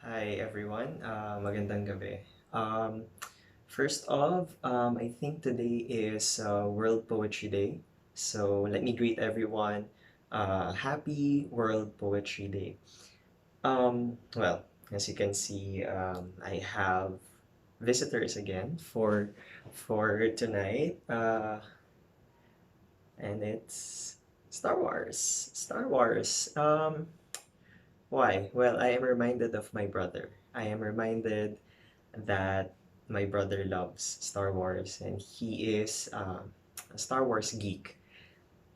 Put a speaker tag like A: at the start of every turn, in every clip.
A: Hi everyone, magandang gabi. Um, First off, I think today is World Poetry Day. So let me greet everyone. Happy World Poetry Day. Well, as you can see, I have visitors again for tonight, and it's Star Wars. Star Wars. Why? Well, I am reminded of my brother. I am reminded that my brother loves Star Wars and he is a Star Wars geek.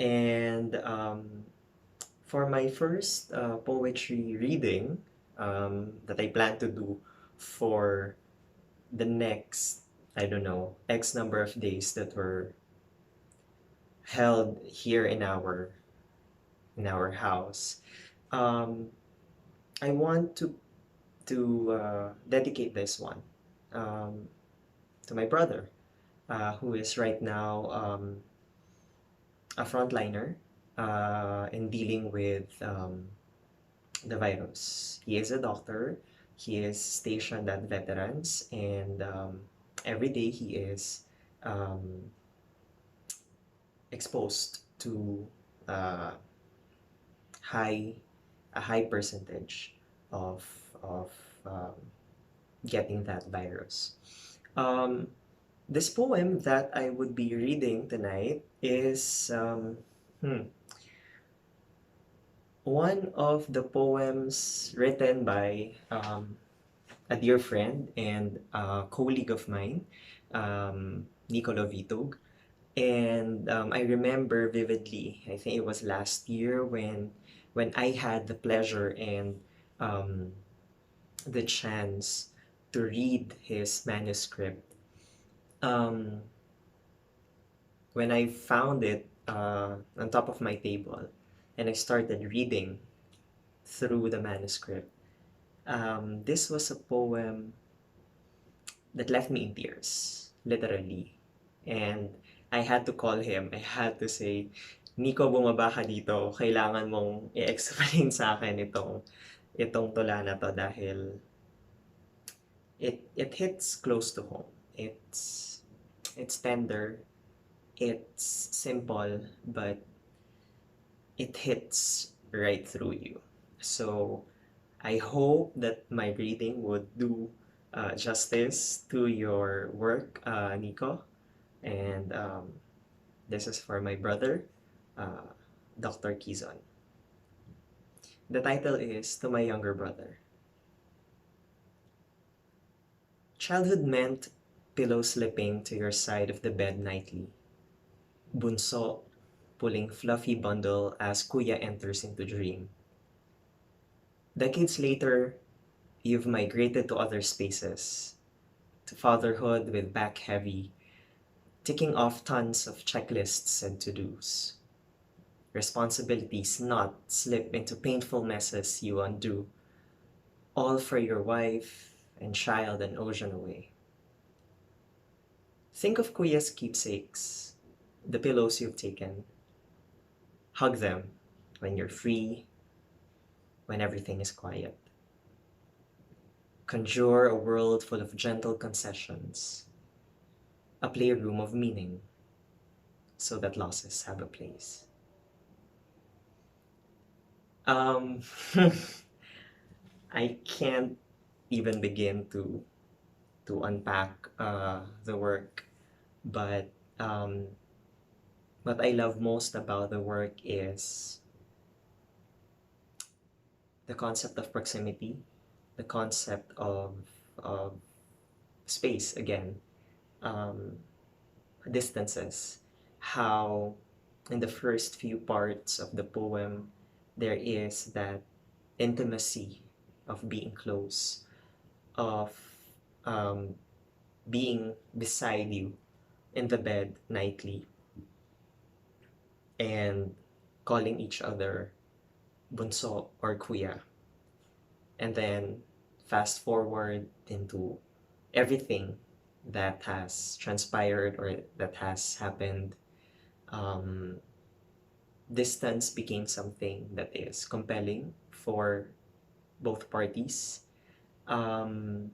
A: And for my first poetry reading that I plan to do for the next, I don't know, X number of days that were held here in our house, um, I want to dedicate this one um, to my brother, who is right now a frontliner in dealing with the virus. He is a doctor. He is stationed at veterans, and every day he is um, exposed to uh, high a high percentage of of um, getting that virus. Um, this poem that I would be reading tonight is one of the poems written by a dear friend and a colleague of mine, Niccolo Vitug. And I remember vividly, I think it was last year when I had the pleasure and um, the chance to read his manuscript. Um, when I found it on top of my table and I started reading through the manuscript, this was a poem that left me in tears, literally. And I had to call him. I had to say, Nico, bumaba ka dito. Kailangan mong i-explain sa akin itong tula na to dahil it hits close to home. It's tender, it's simple, but it hits right through you. So I hope that my reading would do justice to your work, Nico. And this is for my brother, uh, Dr. Kizon. The title is To My Younger Brother. Childhood meant pillow slipping to your side of the bed nightly. Bunso pulling fluffy bundle as kuya enters into dream. Decades later, you've migrated to other spaces, to fatherhood with back heavy, ticking off tons of checklists and to-dos. Responsibilities not slip into painful messes you undo, all for your wife and child an ocean away. Think of Kuya's keepsakes, the pillows you've taken. Hug them when you're free, when everything is quiet. Conjure a world full of gentle concessions, a playroom of meaning, so that losses have a place. Um, I can't even begin to unpack the work, but what I love most about the work is the concept of proximity, the concept of space again, um, distances. How in the first few parts of the poem there is that intimacy of being close, of um, being beside you in the bed nightly and calling each other Bunso or Kuya. And then fast forward into everything that has transpired or that has happened. Um, Distance became something that is compelling for both parties. Um,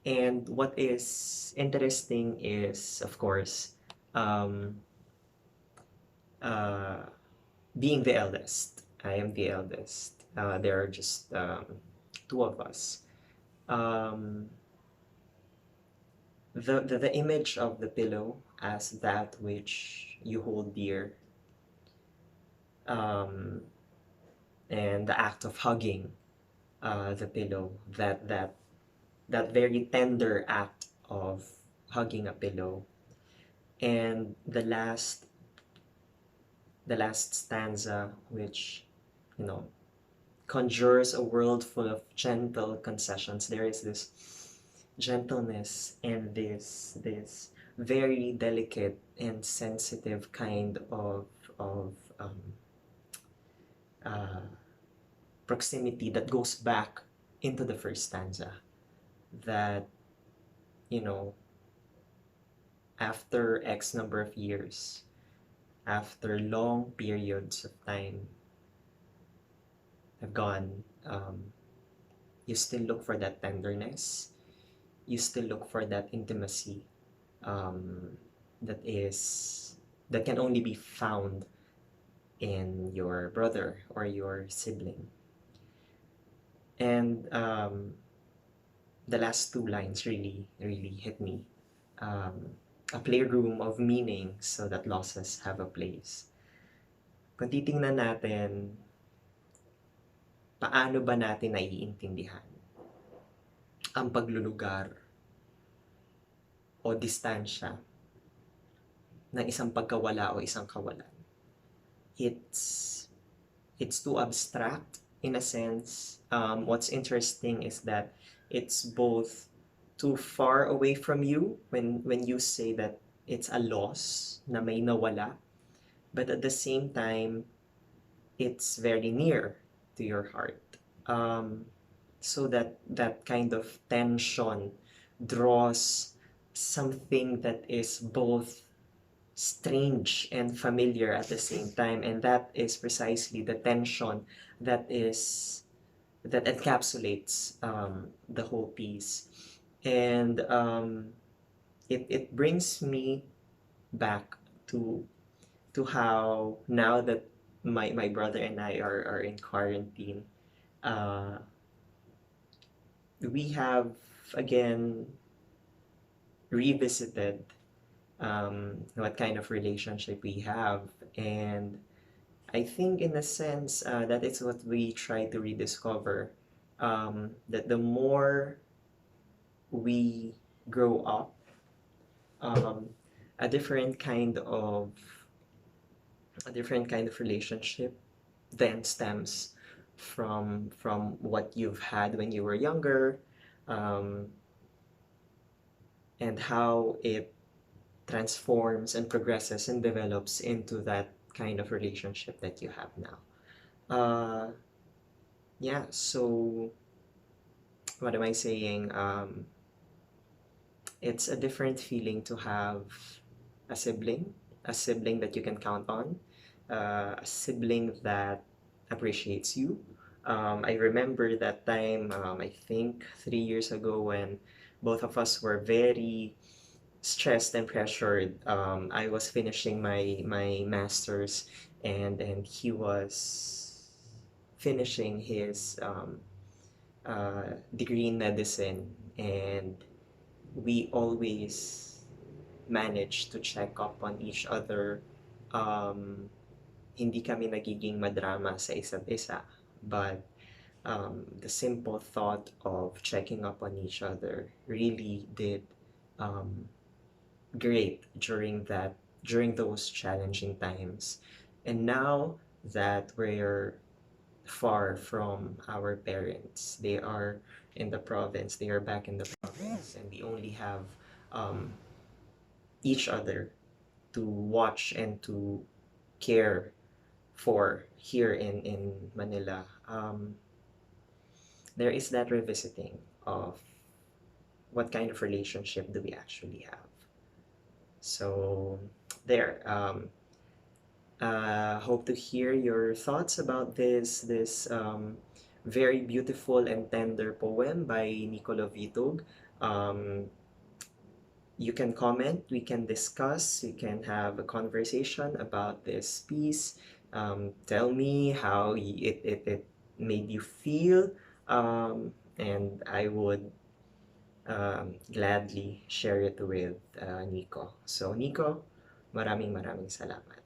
A: and what is interesting is, of course, um, uh, being the eldest. I am the eldest. There are just two of us. Um, the image of the pillow as that which you hold dear, um, and the act of hugging the pillow, that very tender act of hugging a pillow, and the last stanza, which, you know, conjures a world full of gentle concessions. There is this gentleness and this very delicate and sensitive kind of um, uh, proximity that goes back into the first stanza. That, you know, after X number of years, after long periods of time have gone, you still look for that tenderness. You still look for that intimacy, um, that is that can only be found in your brother or your sibling. And the last two lines really really hit me. Um, a playroom of meaning so that losses have a place. Kung titingnan natin, paano ba natin naiintindihan ang paglulugar o distansya ng isang pagkawala o isang kawalan? It's it's too abstract in a sense. What's interesting is that it's both too far away from you when you say that it's a loss na may nawala, but at the same time, it's very near to your heart. Um, so that kind of tension draws something that is both strange and familiar at the same time, and that is precisely the tension that encapsulates the whole piece. And it brings me back to how, now that my brother and I are in quarantine, uh, we have again revisited what kind of relationship we have. And I think, in a sense, that is what we try to rediscover. That the more we grow up, um, a different kind of a different kind of relationship then stems from what you've had when you were younger, um, and how it transforms and progresses and develops into that kind of relationship that you have now. Yeah, so what am I saying? It's a different feeling to have a a sibling that you can count on, a sibling that appreciates you. I remember that time, I think 3 years ago, when both of us were very stressed and pressured. I was finishing my master's, and he was finishing his degree in medicine, and we always managed to check up on each other. Um, Hindi kami nagiging madrama sa isa't isa, but the simple thought of checking up on each other really did um, great during those challenging times. And now that we're far from our parents, they are in the province, they are back in the province, and we only have um, each other to watch and to care for here in Manila. There is that revisiting of what kind of relationship do we actually have. So there. Hope to hear your thoughts about this very beautiful and tender poem by Niccolo Vitug. Um, you can comment, we can discuss, we can have a conversation about this piece. Tell me how it made you feel, and I would gladly share it with Nico. So, Nico, maraming maraming salamat.